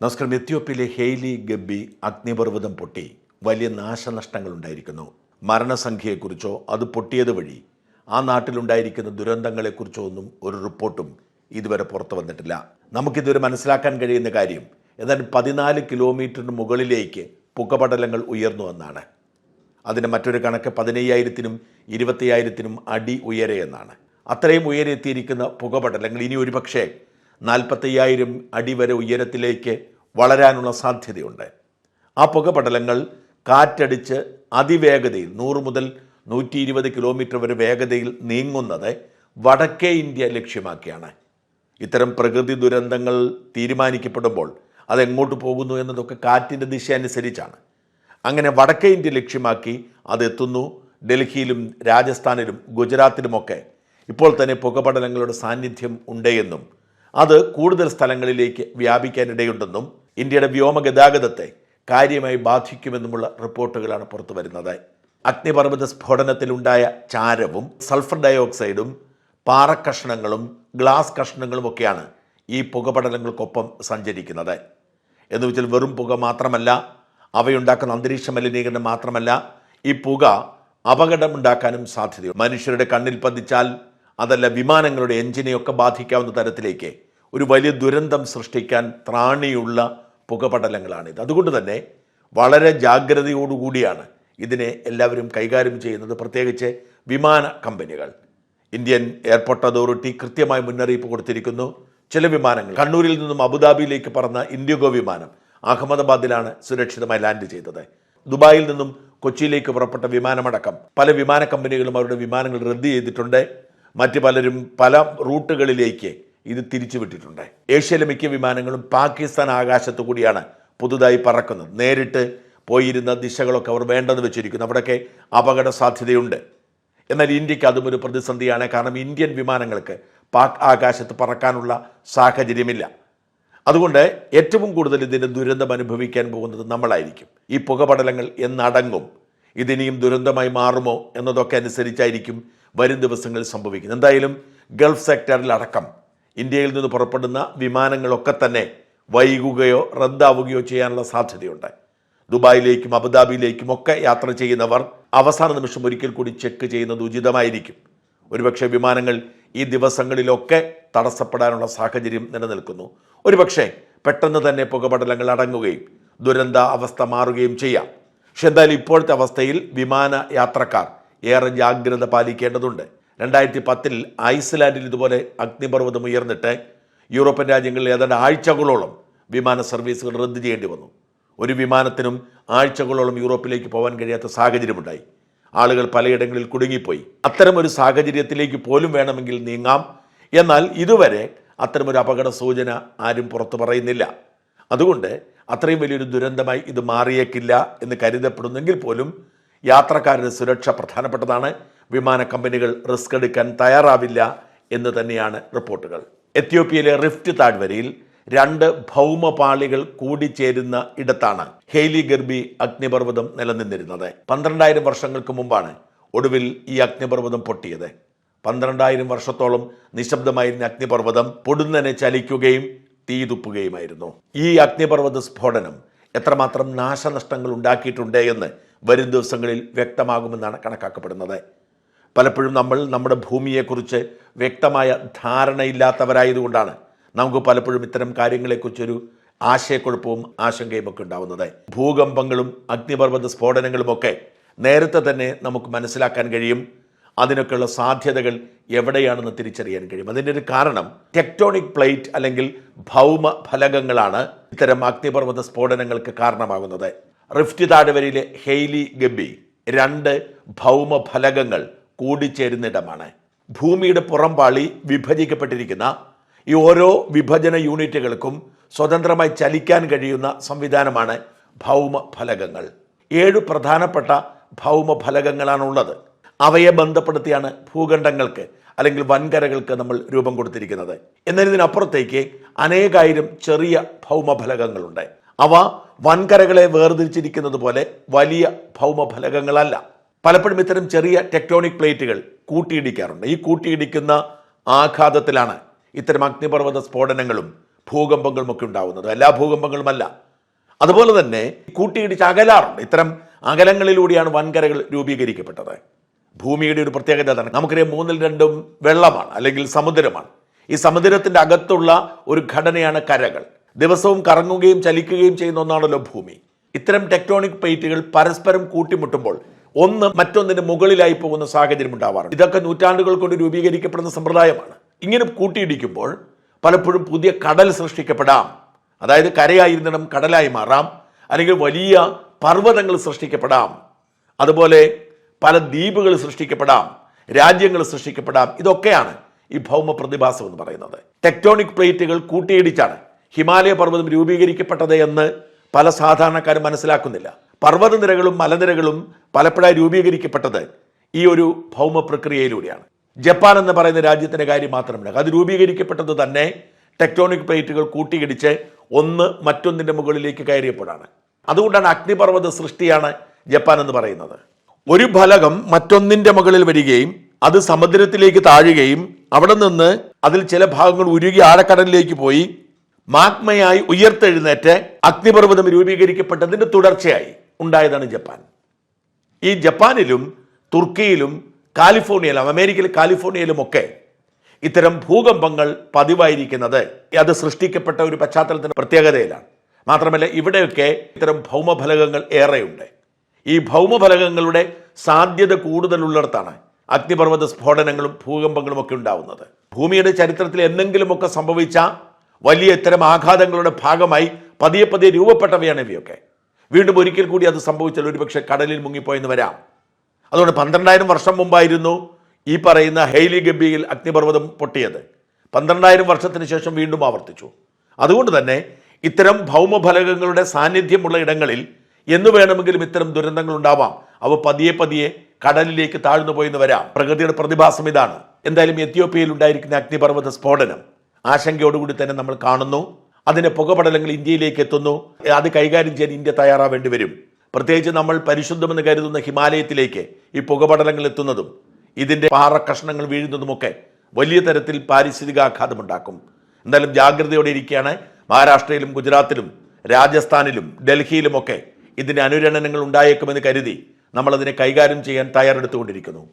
നമസ്കാരം. എത്യോപ്യയിലെ ഹെയ്ലി ഗബ്ബി അഗ്നിപർവ്വതം പൊട്ടി വലിയ നാശനഷ്ടങ്ങൾ ഉണ്ടായിരിക്കുന്നു. മരണസംഖ്യയെക്കുറിച്ചോ അത് പൊട്ടിയത് വഴി ആ നാട്ടിലുണ്ടായിരിക്കുന്ന ദുരന്തങ്ങളെക്കുറിച്ചോ ഒന്നും ഒരു റിപ്പോർട്ടും ഇതുവരെ പുറത്തു വന്നിട്ടില്ല. നമുക്കിതുവരെ മനസ്സിലാക്കാൻ കഴിയുന്ന കാര്യം ഏതാണ്ട് 14 കിലോമീറ്ററിന് മുകളിലേക്ക് പുകപടലങ്ങൾ ഉയർന്നു എന്നാണ്. അതിന് മറ്റൊരു കണക്ക് 15,000-നും 20,000-നും അടി ഉയരെ എന്നാണ്. അത്രയും ഉയരെ എത്തിയിരിക്കുന്ന പുകപടലങ്ങൾ ഇനി ഒരുപക്ഷെ 45,000 അടി വരെ ഉയരത്തിലേക്ക് വളരാനുള്ള സാധ്യതയുണ്ട്. ആ പുകപടലങ്ങൾ കാറ്റടിച്ച് അതിവേഗതയിൽ 100 മുതൽ 120 കിലോമീറ്റർ വരെ വേഗതയിൽ നീങ്ങുന്നത് വടക്കേ ഇന്ത്യ ലക്ഷ്യമാക്കിയാണ്. ഇത്തരം പ്രകൃതി ദുരന്തങ്ങൾ തീരുമാനിക്കപ്പെടുമ്പോൾ അതെങ്ങോട്ട് പോകുന്നു എന്നതൊക്കെ കാറ്റിൻ്റെ ദിശ അനുസരിച്ചാണ്. അങ്ങനെ വടക്കേ ഇന്ത്യ ലക്ഷ്യമാക്കി അതെത്തുന്നു. ഡൽഹിയിലും രാജസ്ഥാനിലും ഗുജറാത്തിലുമൊക്കെ ഇപ്പോൾ തന്നെ പുകപടലങ്ങളുടെ സാന്നിധ്യം ഉണ്ടെന്നും അത് കൂടുതൽ സ്ഥലങ്ങളിലേക്ക് വ്യാപിക്കാനിടയുണ്ടെന്നും ഇന്ത്യയുടെ വ്യോമഗതാഗതത്തെ കാര്യമായി ബാധിക്കുമെന്നുമുള്ള റിപ്പോർട്ടുകളാണ് പുറത്തു വരുന്നത്. അഗ്നിപർവ്വത സ്ഫോടനത്തിലുണ്ടായ ചാരവും സൾഫർ ഡയോക്സൈഡും പാറക്കഷ്ണങ്ങളും ഗ്ലാസ് കഷ്ണങ്ങളും ഒക്കെയാണ് ഈ പുകപടലങ്ങൾക്കൊപ്പം സഞ്ചരിക്കുന്നത്. എന്ന് വെച്ചാൽ വെറും പുക മാത്രമല്ല, അവയുണ്ടാക്കുന്ന അന്തരീക്ഷ മലിനീകരണം മാത്രമല്ല, ഈ പുക അപകടമുണ്ടാക്കാനും സാധ്യതയുണ്ട്. മനുഷ്യരുടെ കണ്ണിൽ പതിച്ചാൽ അതല്ല വിമാനങ്ങളുടെ എഞ്ചിനെയൊക്കെ ബാധിക്കാവുന്ന തരത്തിലേക്ക് ഒരു വലിയ ദുരന്തം സൃഷ്ടിക്കാൻ ത്രാണിയുള്ള പുകപടലങ്ങളാണിത്. അതുകൊണ്ട് തന്നെ വളരെ ജാഗ്രതയോടുകൂടിയാണ് ഇതിനെ എല്ലാവരും കൈകാര്യം ചെയ്യുന്നത്. പ്രത്യേകിച്ച് വിമാന കമ്പനികൾ. ഇന്ത്യൻ എയർപോർട്ട് അതോറിറ്റി കൃത്യമായ മുന്നറിയിപ്പ് കൊടുത്തിരിക്കുന്നു. ചില വിമാനങ്ങൾ കണ്ണൂരിൽ നിന്നും അബുദാബിയിലേക്ക് പറന്ന ഇൻഡിഗോ വിമാനം അഹമ്മദാബാദിലാണ് സുരക്ഷിതമായി ലാൻഡ് ചെയ്തത്. ദുബായിൽ നിന്നും കൊച്ചിയിലേക്ക് പുറപ്പെട്ട വിമാനമടക്കം പല വിമാന കമ്പനികളും അവരുടെ വിമാനങ്ങൾ റദ്ദ് ചെയ്തിട്ടുണ്ട്. മറ്റ് പലരും പല റൂട്ടുകളിലേക്ക് ഇത് തിരിച്ചുവിട്ടിട്ടുണ്ട്. ഏഷ്യയിലെ മിക്ക വിമാനങ്ങളും പാകിസ്ഥാൻ ആകാശത്തു കൂടിയാണ് പുതുതായി പറക്കുന്നത്. നേരിട്ട് പോയിരുന്ന ദിശകളൊക്കെ അവർ വേണ്ടെന്ന് വെച്ചിരിക്കുന്നു. അവിടെയൊക്കെ അപകട സാധ്യതയുണ്ട്. എന്നാൽ ഇന്ത്യക്ക് അതും ഒരു പ്രതിസന്ധിയാണ്. കാരണം ഇന്ത്യൻ വിമാനങ്ങൾക്ക് പാക് ആകാശത്ത് പറക്കാനുള്ള സാഹചര്യമില്ല. അതുകൊണ്ട് ഏറ്റവും കൂടുതൽ ഇതിൻ്റെ ദുരന്തം അനുഭവിക്കാൻ പോകുന്നത് നമ്മളായിരിക്കും. ഈ പുകപടലങ്ങൾ എന്നടങ്ങും, ഇതിനിയും ദുരന്തമായി മാറുമോ എന്നതൊക്കെ അനുസരിച്ചായിരിക്കും വരും ദിവസങ്ങളിൽ സംഭവിക്കുന്നത്. എന്തായാലും ഗൾഫ് സെക്ടറിലടക്കം ഇന്ത്യയിൽ നിന്ന് പുറപ്പെടുന്ന വിമാനങ്ങളൊക്കെ തന്നെ വൈകുകയോ റദ്ദാവുകയോ ചെയ്യാനുള്ള സാധ്യതയുണ്ട്. ദുബായിലേക്കും അബുദാബിയിലേക്കും ഒക്കെ യാത്ര ചെയ്യുന്നവർ അവസാന നിമിഷം ഒരിക്കൽ കൂടി ചെക്ക് ചെയ്യുന്നത് ഉചിതമായിരിക്കും. ഒരുപക്ഷെ വിമാനങ്ങൾ ഈ ദിവസങ്ങളിലൊക്കെ തടസ്സപ്പെടാനുള്ള സാഹചര്യം നിലനിൽക്കുന്നു. ഒരുപക്ഷെ പെട്ടെന്ന് തന്നെ പുകപടലങ്ങൾ അടങ്ങുകയും ദുരന്ത അവസ്ഥ മാറുകയും ചെയ്യാം. പക്ഷെ എന്തായാലും ഇപ്പോഴത്തെ അവസ്ഥയിൽ വിമാന യാത്രക്കാർ ഏറെ ജാഗ്രത പാലിക്കേണ്ടതുണ്ട്. 2010 ഐസ്ലാൻഡിൽ ഇതുപോലെ അഗ്നിപർവ്വതം ഉയർന്നിട്ട് യൂറോപ്യൻ രാജ്യങ്ങളിൽ ഏതാണ്ട് ആഴ്ചകളോളം വിമാന സർവീസുകൾ റദ്ദ് ചെയ്യേണ്ടി വന്നു. ഒരു വിമാനത്തിനും ആഴ്ചകളോളം യൂറോപ്പിലേക്ക് പോകാൻ കഴിയാത്ത സാഹചര്യമുണ്ടായി. ആളുകൾ പലയിടങ്ങളിൽ കുടുങ്ങിപ്പോയി. അത്തരമൊരു സാഹചര്യത്തിലേക്ക് പോലും വേണമെങ്കിൽ നീങ്ങാം. എന്നാൽ ഇതുവരെ അത്തരമൊരു അപകട സൂചന ആരും പുറത്തു പറയുന്നില്ല. അതുകൊണ്ട് അത്രയും വലിയൊരു ദുരന്തമായി ഇത് മാറിയേക്കില്ല എന്ന് കരുതപ്പെടുന്നെങ്കിൽ പോലും യാത്രക്കാരുടെ സുരക്ഷ പ്രധാനപ്പെട്ടതാണ്. വിമാന കമ്പനികൾ റിസ്ക് എടുക്കാൻ തയ്യാറാവില്ല എന്ന് തന്നെയാണ് റിപ്പോർട്ടുകൾ. എത്യോപ്യയിലെ റിഫ്റ്റ് താഴ്വരയിൽ 2 ഭൗമപാളികൾ കൂടിച്ചേരുന്ന ഇടത്താണ് ഹെയ്ലി ഗർബി അഗ്നിപർവ്വതം നിലനിന്നിരുന്നത്. 12,000 വർഷങ്ങൾക്ക് മുമ്പാണ് ഒടുവിൽ ഈ അഗ്നിപർവ്വതം പൊട്ടിയത്. 12,000 വർഷത്തോളം നിശബ്ദമായിരുന്ന അഗ്നിപർവ്വതം പൊടുന്നനെ ചലിക്കുകയും തീതുപ്പുകയുമായിരുന്നു. ഈ അഗ്നിപർവ്വത സ്ഫോടനം എത്രമാത്രം നാശനഷ്ടങ്ങൾ ഉണ്ടാക്കിയിട്ടുണ്ട് എന്ന് വരും ദിവസങ്ങളിൽ വ്യക്തമാകുമെന്നാണ് കണക്കാക്കപ്പെടുന്നത്. പലപ്പോഴും നമ്മൾ നമ്മുടെ ഭൂമിയെക്കുറിച്ച് വ്യക്തമായ ധാരണയില്ലാത്തവരായതുകൊണ്ടാണ് നമുക്ക് പലപ്പോഴും ഇത്തരം കാര്യങ്ങളെക്കുറിച്ചൊരു ആശയക്കുഴപ്പവും ആശങ്കയും ഒക്കെ ഉണ്ടാവുന്നത്. ഭൂകമ്പങ്ങളും അഗ്നിപർവ്വത സ്ഫോടനങ്ങളുമൊക്കെ നേരത്തെ തന്നെ നമുക്ക് മനസ്സിലാക്കാൻ കഴിയും. അതിനൊക്കെയുള്ള സാധ്യതകൾ എവിടെയാണെന്ന് തിരിച്ചറിയാൻ കഴിയും. അതിൻ്റെ ഒരു കാരണം ടെക്ടോണിക് പ്ലേറ്റ് അല്ലെങ്കിൽ ഭൗമ ഫലകങ്ങളാണ് ഇത്തരം അഗ്നിപർവ്വത സ്ഫോടനങ്ങൾക്ക് കാരണമാകുന്നത്. റിഫ്റ്റ് താഴ്വരയിലെ ഹെയ്ലി ഗബ്ബി 2 ഭൗമ ഫലകങ്ങൾ കൂടിച്ചേരുന്നിടമാണ്. ഭൂമിയുടെ പുറംപാളി വിഭജിക്കപ്പെട്ടിരിക്കുന്ന ഈ ഓരോ വിഭജന യൂണിറ്റുകൾക്കും സ്വതന്ത്രമായി ചലിക്കാൻ കഴിയുന്ന സംവിധാനമാണ് ഭൗമ ഫലകങ്ങൾ. 7 പ്രധാനപ്പെട്ട ഭൗമ ഫലകങ്ങളാണുള്ളത്. അവയെ ബന്ധപ്പെടുത്തിയാണ് ഭൂഖണ്ഡങ്ങൾക്ക് അല്ലെങ്കിൽ വൻകരകൾക്ക് നമ്മൾ രൂപം കൊടുത്തിരിക്കുന്നത്. എന്നാൽ ഇതിനപ്പുറത്തേക്ക് അനേകായിരം ചെറിയ ഭൗമഫലകങ്ങളുണ്ട്. അവ വൻകരകളെ വേർതിരിച്ചിരിക്കുന്നത് പോലെ വലിയ ഭൗമഫലകങ്ങളല്ല. പലപ്പോഴും ഇത്തരം ചെറിയ ടെക്ടോണിക് പ്ലേറ്റുകൾ കൂട്ടിയിടിക്കാറുണ്ട്. ഈ കൂട്ടിയിടിക്കുന്ന ആഘാതത്തിലാണ് ഇത്തരം അഗ്നിപർവ്വത സ്ഫോടനങ്ങളും ഭൂകമ്പങ്ങളുമൊക്കെ ഉണ്ടാവുന്നത്. എല്ലാ ഭൂകമ്പങ്ങളുമല്ല. അതുപോലെ തന്നെ കൂട്ടിയിടിച്ച് അകലാറുണ്ട്. ഇത്തരം അകലങ്ങളിലൂടെയാണ് വൻകരകൾ രൂപീകരിക്കപ്പെട്ടത്. ഭൂമിയുടെ ഒരു പ്രത്യേകത അതാണ്. നമുക്കറിയാം 2/3 വെള്ളമാണ്, അല്ലെങ്കിൽ സമുദ്രമാണ്. ഈ സമുദ്രത്തിൻ്റെ അകത്തുള്ള ഒരു ഘടനയാണ് കരകൾ. ദിവസവും കറങ്ങുകയും ചലിക്കുകയും ചെയ്യുന്ന ഒന്നാണല്ലോ ഭൂമി. ഇത്തരം ടെക്ടോണിക് പ്ലേറ്റുകൾ പരസ്പരം കൂട്ടിമുട്ടുമ്പോൾ ഒന്ന് മറ്റൊന്നിന് മുകളിലായി പോകുന്ന സാഹചര്യം ഉണ്ടാവാറുണ്ട്. ഇതൊക്കെ നൂറ്റാണ്ടുകൾ കൊണ്ട് രൂപീകരിക്കപ്പെടുന്ന സമ്പ്രദായമാണ്. ഇങ്ങനെ കൂട്ടിയിടിക്കുമ്പോൾ പലപ്പോഴും പുതിയ കടൽ സൃഷ്ടിക്കപ്പെടാം. അതായത് കരയായിരുന്നിടം കടലായി മാറാം, അല്ലെങ്കിൽ വലിയ പർവ്വതങ്ങൾ സൃഷ്ടിക്കപ്പെടാം, അതുപോലെ പല ദ്വീപുകൾ സൃഷ്ടിക്കപ്പെടാം, രാജ്യങ്ങൾ സൃഷ്ടിക്കപ്പെടാം. ഇതൊക്കെയാണ് ഈ ഭൗമ പ്രതിഭാസം എന്ന് പറയുന്നത്. ടെക്ടോണിക് പ്ലേറ്റുകൾ കൂട്ടിയിടിച്ചാണ് ഹിമാലയ പർവ്വതം രൂപീകരിക്കപ്പെട്ടത് എന്ന് പല സാധാരണക്കാരും മനസ്സിലാക്കുന്നില്ല. പർവ്വതനിരകളും മലനിരകളും പലപ്പോഴായി രൂപീകരിക്കപ്പെട്ടത് ഈ ഒരു ഭൗമ പ്രക്രിയയിലൂടെയാണ്. ജപ്പാൻ എന്ന് പറയുന്ന രാജ്യത്തിൻ്റെ കാര്യം മാത്രമല്ല, അത് രൂപീകരിക്കപ്പെട്ടത് തന്നെ ടെക്ടോണിക് പ്ലേറ്റുകൾ കൂട്ടിയിടിച്ച് ഒന്ന് മറ്റൊന്നിൻ്റെ മുകളിലേക്ക് കയറിയപ്പോഴാണ്. അതുകൊണ്ടാണ് അഗ്നിപർവ്വത സൃഷ്ടിയാണ് ജപ്പാൻ എന്ന് പറയുന്നത്. ഒരു ഫലകം മറ്റൊന്നിൻ്റെ മുകളിൽ വരികയും അത് സമുദ്രത്തിലേക്ക് താഴുകയും അവിടെ നിന്ന് അതിൽ ചില ഭാഗങ്ങൾ ഉരുകി ആഴക്കടലിലേക്ക് പോയി മാഗ്മയായി ഉയർത്തെഴുന്നേറ്റ് അഗ്നിപർവ്വതം രൂപീകരിക്കപ്പെട്ടതിൻ്റെ തുടർച്ചയായി ഉണ്ടായതാണ് ജപ്പാൻ. ഈ ജപ്പാനിലും തുർക്കിയിലും കാലിഫോർണിയയിലും അമേരിക്കയിലെ കാലിഫോർണിയയിലുമൊക്കെ ഇത്തരം ഭൂകമ്പങ്ങൾ പതിവായിരിക്കുന്നത് അത് സൃഷ്ടിക്കപ്പെട്ട ഒരു പശ്ചാത്തലത്തിൻ്റെ പ്രത്യേകതയിലാണ്. മാത്രമല്ല ഇവിടെയൊക്കെ ഇത്തരം ഭൗമഫലകങ്ങൾ ഏറെയുണ്ട്. ഈ ഭൗമഫലകങ്ങളുടെ സാധ്യത കൂടുതലുള്ളിടത്താണ് അഗ്നിപർവ്വത സ്ഫോടനങ്ങളും ഭൂകമ്പങ്ങളും ഒക്കെ ഉണ്ടാവുന്നത്. ഭൂമിയുടെ ചരിത്രത്തിൽ എന്തെങ്കിലുമൊക്കെ സംഭവിച്ച വലിയ ഇത്തരം ആഘാതങ്ങളുടെ ഭാഗമായി പതിയെ പതിയെ രൂപപ്പെട്ടവയാണ് ഇവയൊക്കെ. വീണ്ടും ഒരിക്കൽ കൂടി അത് സംഭവിച്ചാൽ ഒരുപക്ഷെ കടലിൽ മുങ്ങിപ്പോയെന്ന് വരാം. അതുകൊണ്ട് 12,000 വർഷം മുമ്പായിരുന്നു ഈ പറയുന്ന ഹെയ്ലി ഗബ്ബിയിൽ അഗ്നിപർവ്വതം പൊട്ടിയത്. 12,000 വർഷത്തിന് ശേഷം വീണ്ടും ആവർത്തിച്ചു. അതുകൊണ്ട് തന്നെ ഇത്തരം ഭൗമഫലകങ്ങളുടെ സാന്നിധ്യമുള്ള ഇടങ്ങളിൽ എന്ന് വേണമെങ്കിലും ഇത്തരം ദുരന്തങ്ങൾ ഉണ്ടാവാം. അവ പതിയെ പതിയെ കടലിലേക്ക് താഴ്ന്നു പോയെന്ന് വരാം. പ്രകൃതിയുടെ പ്രതിഭാസം ഇതാണ്. എന്തായാലും എത്യോപ്യയിൽ ഉണ്ടായിരിക്കുന്ന അഗ്നിപർവ്വത സ്ഫോടനം ആശങ്കയോടുകൂടി തന്നെ നമ്മൾ കാണുന്നു. അതിൻ്റെ പുകപടലങ്ങൾ ഇന്ത്യയിലേക്ക് എത്തുന്നു. അത് കൈകാര്യം ചെയ്യാൻ ഇന്ത്യ തയ്യാറാവേണ്ടി വരും. പ്രത്യേകിച്ച് നമ്മൾ പരിശുദ്ധമെന്ന് കരുതുന്ന ഹിമാലയത്തിലേക്ക് ഈ പുകപടലങ്ങൾ എത്തുന്നതും ഇതിൻ്റെ പാറ കഷ്ണങ്ങൾ വീഴുന്നതുമൊക്കെ വലിയ തരത്തിൽ പാരിസ്ഥിതികാഘാതമുണ്ടാക്കും. എന്തായാലും ജാഗ്രതയോടെ ഇരിക്കുകയാണ്. മഹാരാഷ്ട്രയിലും ഗുജറാത്തിലും രാജസ്ഥാനിലും ഡൽഹിയിലുമൊക്കെ ഇതിൻ്റെ അനുരണനങ്ങൾ ഉണ്ടായേക്കുമെന്ന് കരുതി നമ്മളതിനെ കൈകാര്യം ചെയ്യാൻ തയ്യാറെടുത്തുകൊണ്ടിരിക്കുന്നു.